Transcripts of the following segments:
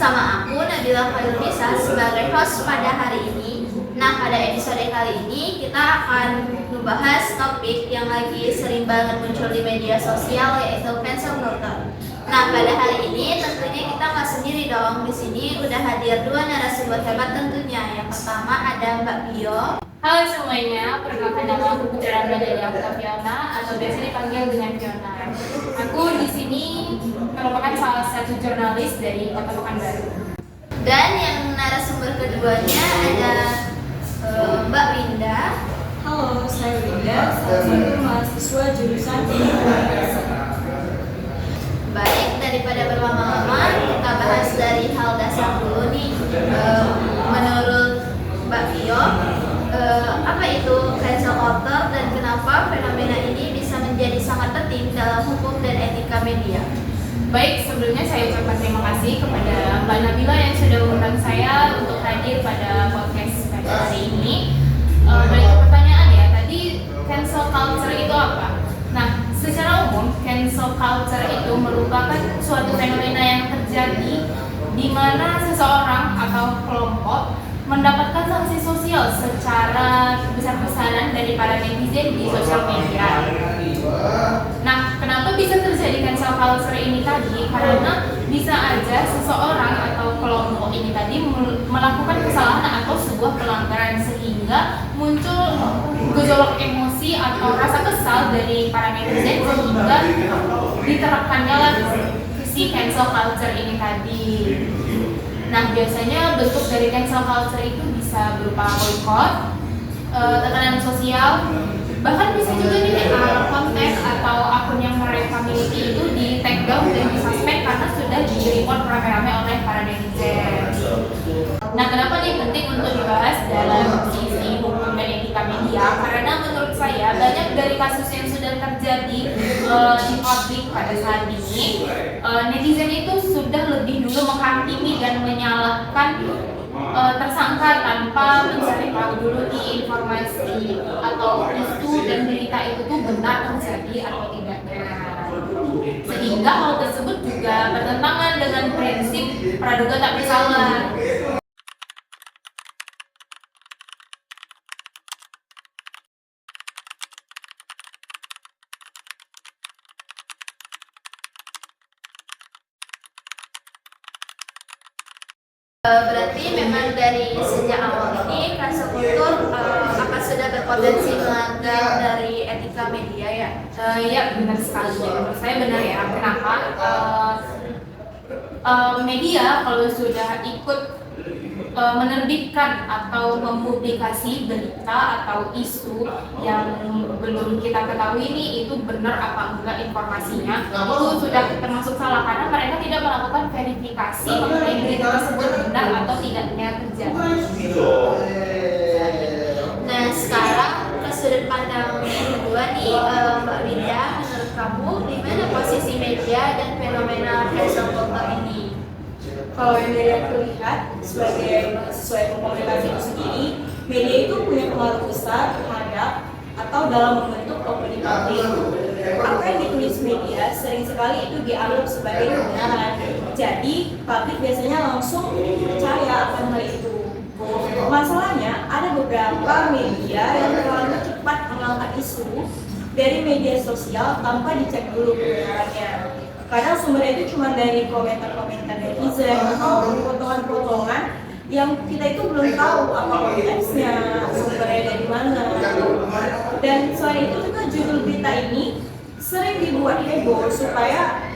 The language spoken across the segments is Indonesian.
Bersama aku Nabila Khairunisa sebagai host pada hari ini. Nah, pada episode kali ini kita akan membahas topik yang lagi sering banget muncul di media sosial, yaitu cancel culture. Nah, pada hari ini tentunya kita nggak sendiri dong. Di sini udah hadir dua narasumber hebat tentunya. Yang pertama ada Mbak Bio. Halo semuanya, perkenalkan nama aku Putri Ramadhani Fiona atau biasa dipanggil dengan Fiona. Aku di sini merupakan salah satu jurnalis dari Kota Pekanbaru. Dan yang narasumber keduanya ada Mbak Winda. Halo, saya Winda, salah satu mahasiswa jurusan Komunikasi. Baik, daripada berlama-lama, kita bahas dari hal dasar dulu nih. Menurut Mbak Bio, apa itu cancel culture dan kenapa fenomena ini bisa menjadi sangat penting dalam hukum dan etika media? Baik, sebelumnya saya ucapkan terima kasih kepada Mbak Nabila yang sudah mengundang saya untuk hadir pada podcast pada hari ini. Balik ke pertanyaan ya, tadi cancel culture itu apa? Nah, secara umum cancel culture itu merupakan suatu fenomena yang terjadi di mana seseorang atau kelompok mendapatkan sanksi sosial secara besar-besaran dari para netizen di sosial media. Nah, kenapa bisa terjadi cancel culture ini tadi? Karena bisa aja seseorang atau kelompok ini tadi melakukan kesalahan atau sebuah pelanggaran sehingga muncul gejolak emosi atau rasa kesal dari para netizen sehingga diterapkannya lah si cancel culture ini tadi. Nah, biasanya bentuk dari cancel culture itu bisa berupa boykot, tekanan sosial, bahkan bisa juga nih konten atau akun yang mereka miliki itu di take down dan di suspend karena sudah di-report rame-rame oleh para netizen. Nah, kenapa nih penting untuk dibahas dalam sisi hukum dan etika media? Karena menurut saya banyak dari kasus yang sudah terjadi di publik pada saat ini, netizen itu sudah lebih dulu menghakimi dan menyalahkan tersangka tanpa mencari tahu dulu nih informasi atau isu dan berita itu tuh benar terjadi atau tidaknya. Sehingga hal tersebut juga bertentangan dengan prinsip praduga tak bersalah. Berarti memang dari sejak awal ini cancel culture akan sudah berpotensi melanggar dari etika media ya? Ya benar sekali. Menurut saya benar ya. Kenapa? Media kalau sudah ikut menerbitkan atau mempublikasi berita atau isu yang belum kita ketahui ini itu benar apa enggak informasinya, itu sudah termasuk salah karena mereka tidak melakukan verifikasi mengenai berita tersebut benar atau tidaknya terjadi. Nah, sekarang ke sudut pandang yang kedua nih, Mbak Winda, menurut kamu di mana posisi media dan fenomena cancel culture ini? Kalau yang dari aku lihat, sebagai mahasiswa ilmu komunikasi itu sendiri, media itu punya pengaruh besar terhadap atau dalam membentuk opini publik. Apa yang ditulis media sering sekali itu dianggap sebagai kebenaran. Jadi, publik biasanya langsung percaya akan hal itu. Masalahnya, ada beberapa media yang terlalu cepat mengangkat isu dari media sosial tanpa dicek dulu kebenarannya. Kadang sumbernya itu cuma dari komentar-komentar netizen atau potongan-potongan yang kita itu belum tahu apa konteksnya, sumbernya dari mana. Dan selain itu juga judul berita ini sering dibuat heboh supaya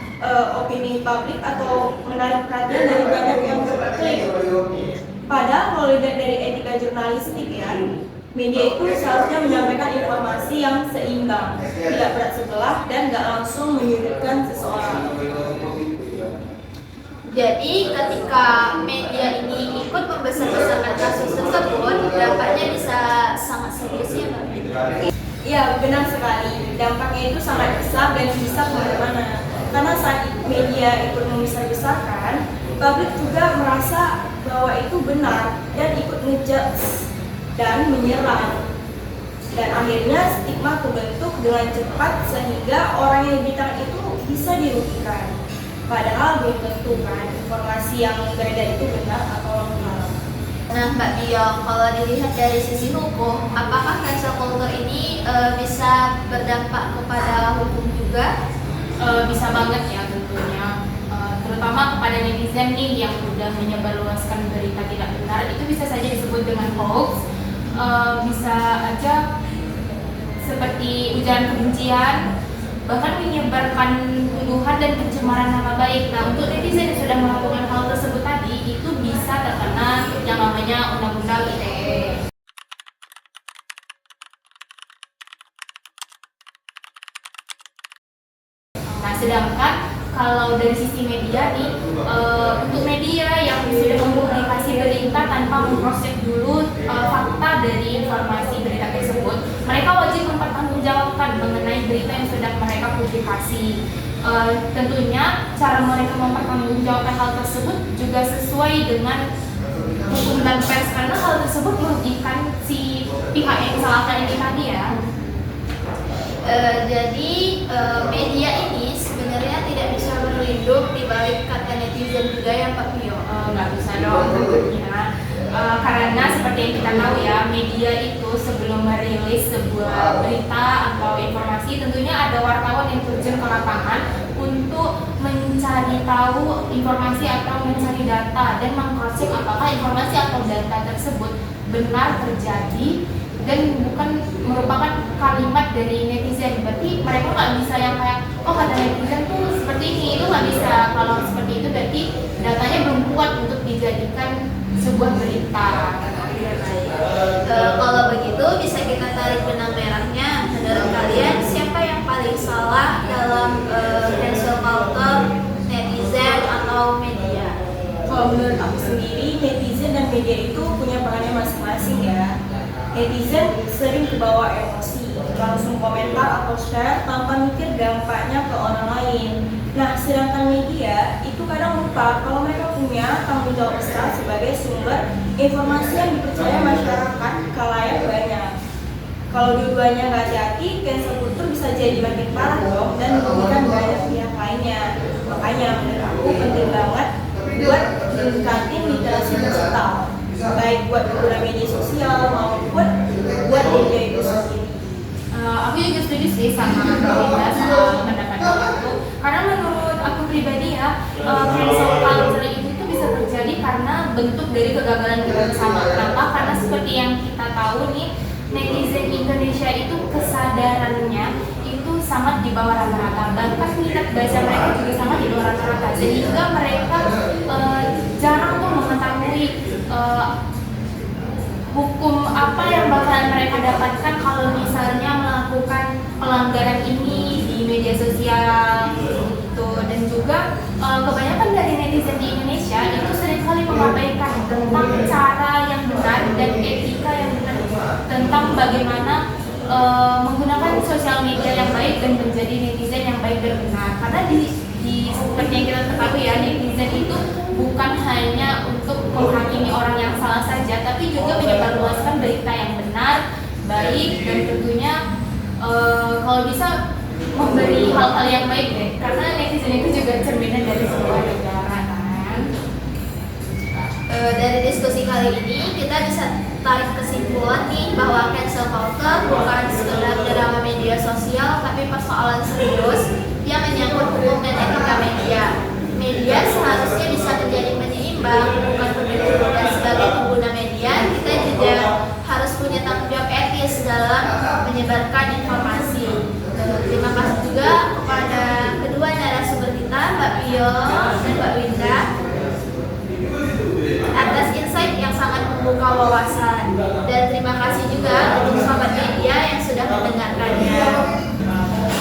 opini publik atau menarik perhatian dari banyak yang klik. Padahal kalau dilihat dari etika jurnalistik ya, media itu seharusnya menyampaikan informasi yang seimbang, tidak berat sebelah dan nggak langsung menyudutkan seseorang. Jadi ketika media ini ikut membesar-besarkan kasus tersebut, dampaknya bisa sangat serius ya Mbak? Iya, benar sekali. Dampaknya itu sangat besar dan bisa kemana-mana. Karena saat media ikut membesar-besarkan, publik juga merasa bahwa itu benar dan ikut ngejudge dan menyerang. Dan akhirnya stigma terbentuk dengan cepat sehingga orang yang dibilang itu bisa dirugikan. Padahal belum tentu kan informasi yang beredar itu benar atau lengkap. Nah, Mbak Biong, kalau dilihat dari sisi hukum, apakah cancel culture ini bisa berdampak kepada hukum juga? Bisa banget ya tentunya. Terutama kepada netizen nih yang sudah menyebarluaskan berita tidak benar, itu bisa saja disebut dengan hoax. Bisa aja seperti ujaran kebencian, bahkan menyebarkan tuduhan dan pencemaran nama baik. Nah, untuk netizen yang sudah melakukan hal tersebut tadi, itu bisa terkena yang namanya Undang-Undang ITE. Nah, sedangkan kalau dari sisi media nih, untuk media yang sudah mempublikasi berita tanpa memproses dulu fakta dari informasi berita tersebut, mereka wajib mempertanggungjawabkan mengenai berita yang sudah mereka publikasi. Tentunya cara mereka mempertanggungjawabkan hal tersebut juga sesuai dengan hukum dan pers, karena hal tersebut merugikan si pihak yang disalahkan ini tadi ya. Jadi media ini sebenarnya tidak bisa berlindung di balik kata netizen juga ya Pak Pio. Nggak bisa dong tentunya. Karena seperti yang kita tahu ya, media itu sebelum merilis sebuah berita atau informasi, tentunya ada wartawan yang terjun ke lapangan untuk mencari tahu informasi atau mencari data dan mengcross-check apakah informasi atau data tersebut benar terjadi dan bukan merupakan kalimat dari netizen. Berarti mereka nggak bisa yang kayak, oh kata netizen tuh seperti ini, itu nggak bisa. Kalau seperti itu berarti datanya belum kuat untuk dijadikan sebuah berita. Kalau begitu bisa kita tarik benang merahnya. Menurut kalian siapa yang paling salah dalam cancel culture, netizen atau media? Kalau menurut aku sendiri, netizen dan media itu punya perannya masing-masing ya. Netizen sering kebawa emosi, langsung komentar atau share tanpa mikir dampaknya ke orang lain. Nah, sedangkan media itu kadang lupa kalau mereka punya tanggung jawab besar sebagai sumber informasi yang dipercaya masyarakat khalayak banyak. Kalau dua-duanya nggak hati-hati, cancel culture bisa jadi makin parah dong dan merugikan banyak pihak lainnya. Makanya menurut aku penting banget buat meningkatin literasi digital, baik buat pengguna media sosial maupun buat media itu sendiri. Aku juga setuju sih sama Dinda sama pendapat itu, karena menurut aku pribadi ya, cancel culture itu tuh bisa terjadi karena bentuk dari kegagalan kita bersama. Kenapa? Karena seperti yang kita tahu nih, netizen Indonesia itu kesadarannya itu sangat di bawah rata-rata, bahkan minat baca mereka juga sangat di bawah rata-rata, sehingga mereka jarang tuh mengetahui hukum apa yang bakalan mereka dapatkan kalau misalnya melakukan pelanggaran ini di media sosial gitu. Dan juga kebanyakan dari netizen di Indonesia itu seringkali mengabaikan tentang cara yang benar dan etika yang benar tentang bagaimana menggunakan sosial media yang baik dan menjadi netizen yang baik dan benar. Karena di seperti yang kita ketahui ya, netizen itu bukan hanya untuk menghakimi orang yang salah saja, tapi juga menyebarluaskan berita yang benar, baik, dan tentunya kalau bisa memberi hal-hal yang baik deh, karena netizen itu juga cerminan dari sebuah negara kan. Dari diskusi kali ini kita bisa tarik kesimpulan nih bahwa cancel culture bukan sekedar drama media sosial, tapi persoalan serius yang menyangkut hukum dan etika media. Media seharusnya bisa menjadi penyeimbang, bukan pemicu. Dan sebagai pengguna media, kita juga harus punya tanggung jawab etis dalam menyebarkan informasi. Terima kasih juga kepada kedua narasumber kita, Mbak Pio dan Mbak Winda, atas insight yang sangat membuka wawasan. Dan terima kasih juga untuk sobat media yang sudah mendengarkannya.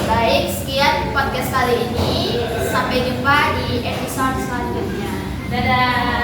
Baik, sekian podcast kali ini. Sampai jumpa di episode selanjutnya. Dadah.